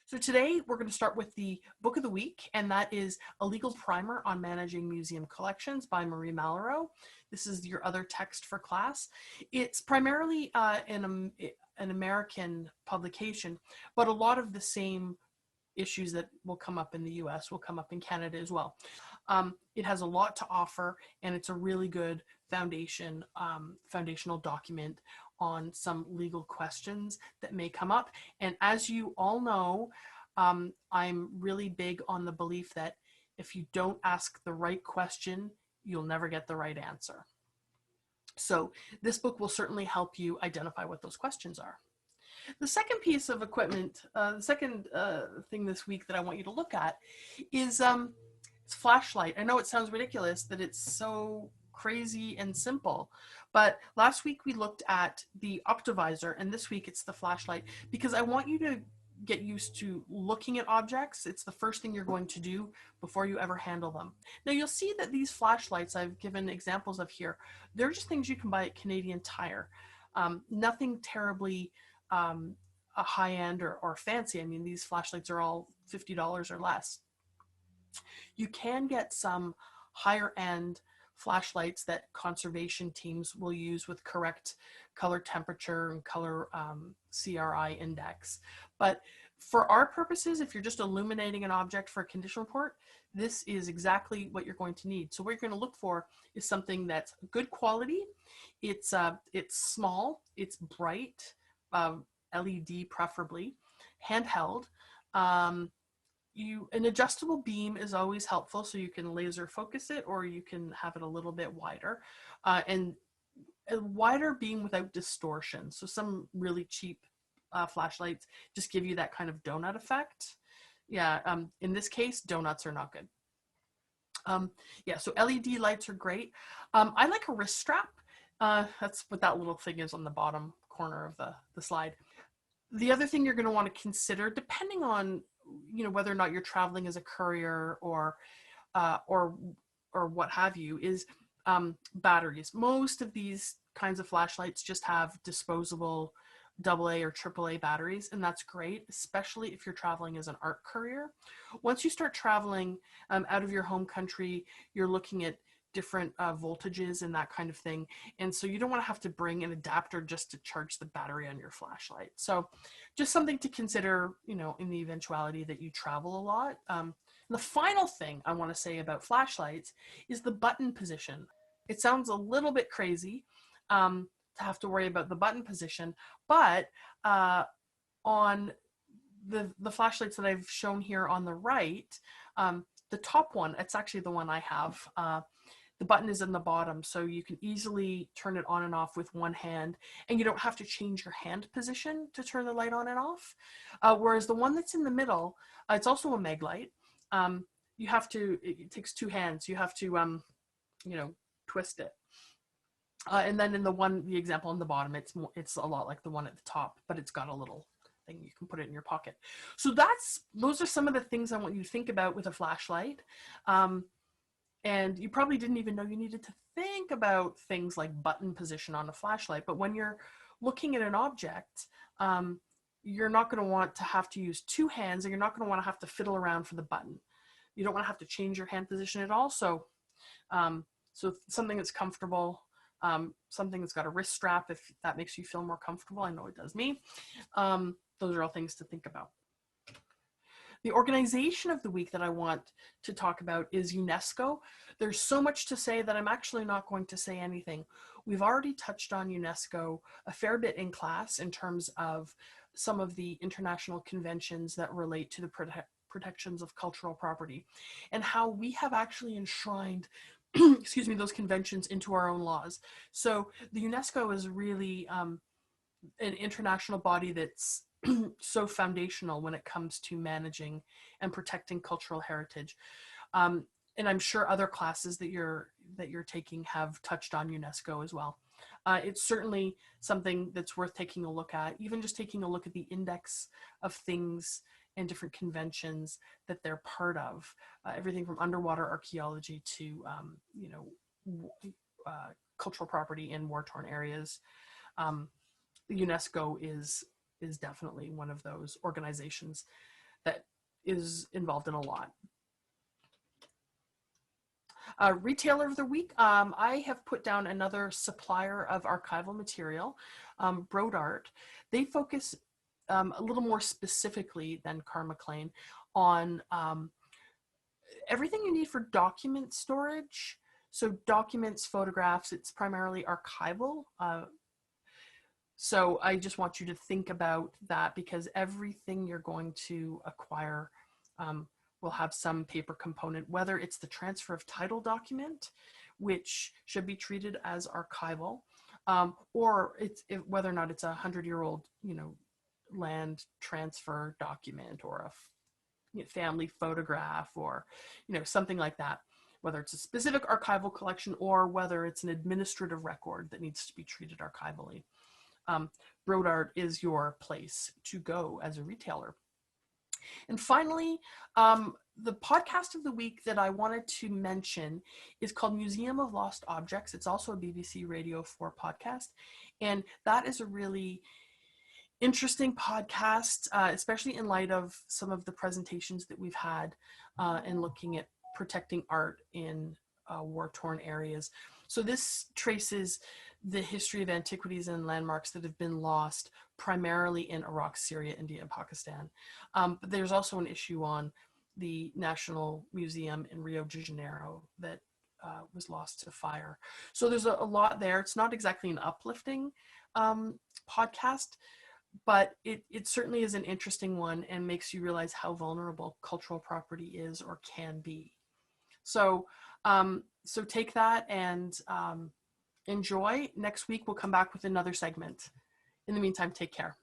So today we're going to start with the book of the week, and that is A Legal Primer on Managing Museum Collections by Marie Malraux. This is your other text for class. It's primarily an American publication, but a lot of the same issues that will come up in the US will come up in Canada as well. It has a lot to offer, and it's a really good foundational document on some legal questions that may come up. And as you all know, I'm really big on the belief that if you don't ask the right question, you'll never get the right answer. So this book will certainly help you identify what those questions are. The second piece of equipment, the second thing this week that I want you to look at is it's flashlight. I know it sounds ridiculous that it's so crazy and simple, but last week we looked at the Optivisor, and this week it's the flashlight, because I want you to get used to looking at objects. It's the first thing you're going to do before you ever handle them. Now you'll see that these flashlights I've given examples of here, they're just things you can buy at Canadian Tire. Nothing terribly a high end or fancy. I mean, these flashlights are all $50 or less. You can get some higher end flashlights that conservation teams will use with correct color temperature and color CRI index. But for our purposes, if you're just illuminating an object for a condition report, this is exactly what you're going to need. So what you're going to look for is something that's good quality. It's small, it's bright, LED preferably, handheld. An adjustable beam is always helpful, so you can laser focus it, or you can have it a little bit wider, and a wider beam without distortion. So some really cheap flashlights just give you that kind of donut effect. Yeah, in this case, donuts are not good. Yeah, so LED lights are great. I like a wrist strap. That's what that little thing is on the bottom corner of the slide. The other thing you're going to want to consider, depending on whether or not you're traveling as a courier or what have you, is batteries. Most of these kinds of flashlights just have disposable AA or AAA batteries, and that's great, especially if you're traveling as an art courier. Once you start traveling out of your home country, you're looking at different voltages and that kind of thing, and so you don't want to have to bring an adapter just to charge the battery on your flashlight. So just something to consider, in the eventuality that you travel a lot. The final thing I want to say about flashlights is the button position. It sounds a little bit crazy to have to worry about the button position, but on the flashlights that I've shown here on the right, the top one, it's actually the one I have, the button is in the bottom, so you can easily turn it on and off with one hand, and you don't have to change your hand position to turn the light on and off. Whereas the one that's in the middle, it's also a mag light. It takes two hands. You have to, twist it. And then in the example on the bottom, it's a lot like the one at the top, but it's got a little thing you can put it in your pocket. So those are some of the things I want you to think about with a flashlight. And you probably didn't even know you needed to think about things like button position on a flashlight. But when you're looking at an object, you're not going to want to have to use two hands, and you're not going to want to have to fiddle around for the button. You don't want to have to change your hand position at all. So something that's comfortable, something that's got a wrist strap, if that makes you feel more comfortable. I know it does me. Those are all things to think about. The organization of the week that I want to talk about is UNESCO. There's so much to say that I'm actually not going to say anything. We've already touched on UNESCO a fair bit in class in terms of some of the international conventions that relate to the protections of cultural property, and how we have actually enshrined those conventions into our own laws. So the UNESCO is really an international body that's so foundational when it comes to managing and protecting cultural heritage. And I'm sure other classes that you're taking have touched on UNESCO as well. It's certainly something that's worth taking a look at, even just taking a look at the index of things and different conventions that they're part of. Everything from underwater archaeology to, cultural property in war-torn areas. UNESCO is definitely one of those organizations that is involved in a lot. Retailer of the week, I have put down another supplier of archival material, Brodart. They focus a little more specifically than Carr-McLean on everything you need for document storage. So documents, photographs, it's primarily archival. So I just want you to think about that, because everything you're going to acquire will have some paper component, whether it's the transfer of title document, which should be treated as archival, or whether or not it's 100-year-old, land transfer document, or a family photograph, or something like that, whether it's a specific archival collection or whether it's an administrative record that needs to be treated archivally. Brodart is your place to go as a retailer. And finally, the podcast of the week that I wanted to mention is called Museum of Lost Objects. It's also a BBC Radio 4 podcast, and that is a really interesting podcast, especially in light of some of the presentations that we've had and looking at protecting art in war-torn areas. So this traces the history of antiquities and landmarks that have been lost primarily in Iraq, Syria, India, and Pakistan. But there's also an issue on the National Museum in Rio de Janeiro that was lost to fire. So there's a lot there. It's not exactly an uplifting podcast, but it certainly is an interesting one and makes you realize how vulnerable cultural property is or can be. So so take that and enjoy. Next week, we'll come back with another segment. In the meantime, take care.